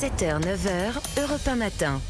7h, 9h, Europe 1 matin.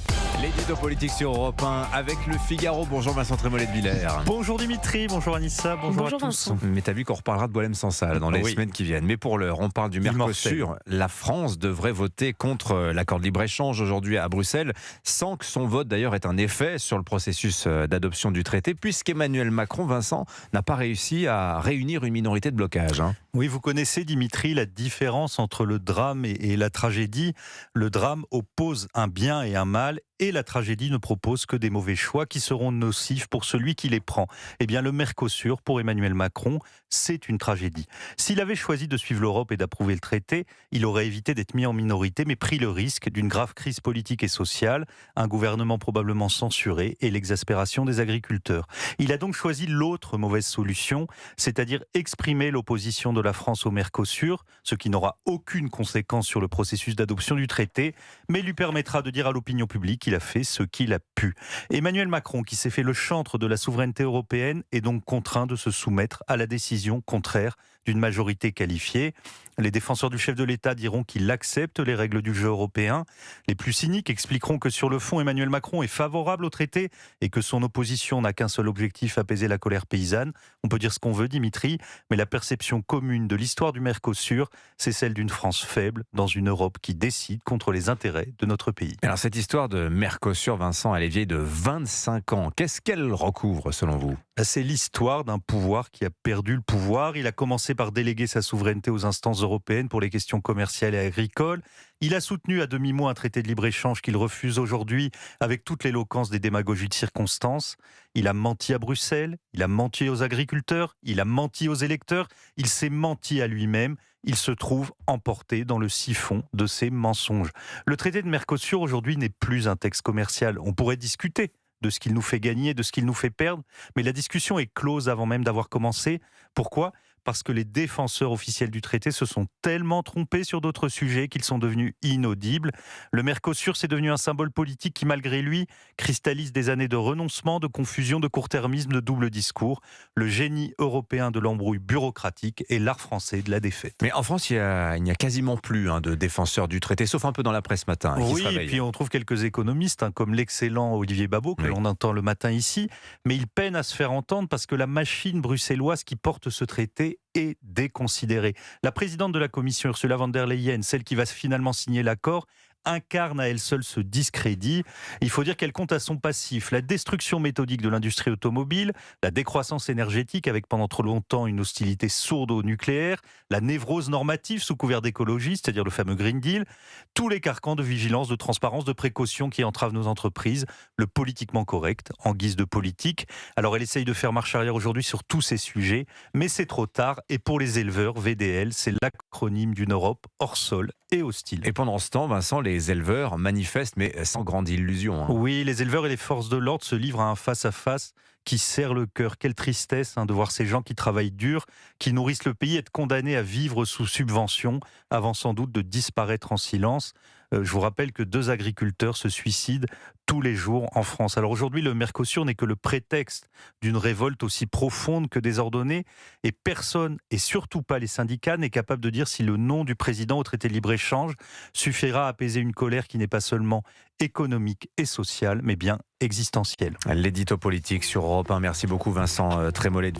L'édito politique sur Europe 1 avec le Figaro. Bonjour Vincent Trémollet de Villers. Bonjour Dimitri, bonjour Anissa, bonjour à tous. Vincent. Mais t'as vu qu'on reparlera de Boualem Sansal dans les semaines qui viennent. Mais pour l'heure, on parle du Mercosur. La France devrait voter contre l'accord de libre-échange aujourd'hui à Bruxelles, sans que son vote d'ailleurs ait un effet sur le processus d'adoption du traité, puisqu'Emmanuel Macron, Vincent, n'a pas réussi à réunir une minorité de blocage. Oui, vous connaissez Dimitri la différence entre le drame et la tragédie. Le drame oppose un bien et un mal, et la tragédie ne propose que des mauvais choix qui seront nocifs pour celui qui les prend. Eh bien, le Mercosur, pour Emmanuel Macron, c'est une tragédie. S'il avait choisi de suivre l'Europe et d'approuver le traité, il aurait évité d'être mis en minorité, mais pris le risque d'une grave crise politique et sociale, un gouvernement probablement censuré et l'exaspération des agriculteurs. Il a donc choisi l'autre mauvaise solution, c'est-à-dire exprimer l'opposition de la France au Mercosur, ce qui n'aura aucune conséquence sur le processus d'adoption du traité, mais lui permettra de dire à l'opinion publique qu'il a fait ce qu'il a pu. Emmanuel Macron, qui s'est fait le chantre de la souveraineté européenne, est donc contraint de se soumettre à la décision contraire d'une majorité qualifiée. Les défenseurs du chef de l'État diront qu'il accepte les règles du jeu européen. Les plus cyniques expliqueront que sur le fond, Emmanuel Macron est favorable au traité et que son opposition n'a qu'un seul objectif, apaiser la colère paysanne. On peut dire ce qu'on veut, Dimitri, mais la perception commune de l'histoire du Mercosur, c'est celle d'une France faible dans une Europe qui décide contre les intérêts de notre pays. Alors cette histoire de Mercosur, Vincent, elle est vieille de 25 ans. Qu'est-ce qu'elle recouvre selon vous ? C'est l'histoire d'un pouvoir qui a perdu le pouvoir. Il a commencé par déléguer sa souveraineté aux instances européennes pour les questions commerciales et agricoles. Il a soutenu à demi-mot un traité de libre-échange qu'il refuse aujourd'hui avec toute l'éloquence des démagogies de circonstance. Il a menti à Bruxelles, il a menti aux agriculteurs, il a menti aux électeurs, il s'est menti à lui-même. Il se trouve emporté dans le siphon de ses mensonges. Le traité de Mercosur aujourd'hui n'est plus un texte commercial. On pourrait discuter de ce qu'il nous fait gagner, de ce qu'il nous fait perdre, mais la discussion est close avant même d'avoir commencé. Pourquoi ? Parce que les défenseurs officiels du traité se sont tellement trompés sur d'autres sujets qu'ils sont devenus inaudibles. Le Mercosur, c'est devenu un symbole politique qui, malgré lui, cristallise des années de renoncement, de confusion, de court-termisme, de double discours. Le génie européen de l'embrouille bureaucratique et l'art français de la défaite. Mais en France, il n'y a quasiment plus de défenseurs du traité, sauf un peu dans la presse matin. Oui, et puis on trouve quelques économistes, comme l'excellent Olivier Babot, que l'on entend le matin ici, mais ils peinent à se faire entendre parce que la machine bruxelloise qui porte ce traité est déconsidérée. La présidente de la Commission, Ursula von der Leyen, celle qui va finalement signer l'accord, incarne à elle seule ce discrédit. Il faut dire qu'elle compte à son passif la destruction méthodique de l'industrie automobile, la décroissance énergétique avec pendant trop longtemps une hostilité sourde au nucléaire, la névrose normative sous couvert d'écologie, c'est-à-dire le fameux Green Deal, tous les carcans de vigilance, de transparence, de précaution qui entravent nos entreprises, le politiquement correct en guise de politique. Alors elle essaye de faire marche arrière aujourd'hui sur tous ces sujets, mais c'est trop tard et pour les éleveurs, VDL, c'est l'acronyme d'une Europe hors sol et hostile. Et pendant ce temps, Vincent, les éleveurs manifestent, mais sans grande illusion. Oui, les éleveurs et les forces de l'ordre se livrent à un face-à-face qui serre le cœur. Quelle tristesse de voir ces gens qui travaillent dur, qui nourrissent le pays, être condamnés à vivre sous subvention, avant sans doute de disparaître en silence. Je vous rappelle que 2 agriculteurs se suicident tous les jours en France. Alors aujourd'hui, le Mercosur n'est que le prétexte d'une révolte aussi profonde que désordonnée, et personne, et surtout pas les syndicats, n'est capable de dire si le nom du président au traité de libre-échange suffira à apaiser une colère qui n'est pas seulement économique et sociale, mais bien existentielle. L'édito politique sur Europe 1. Merci beaucoup Vincent Trémollet de Villers.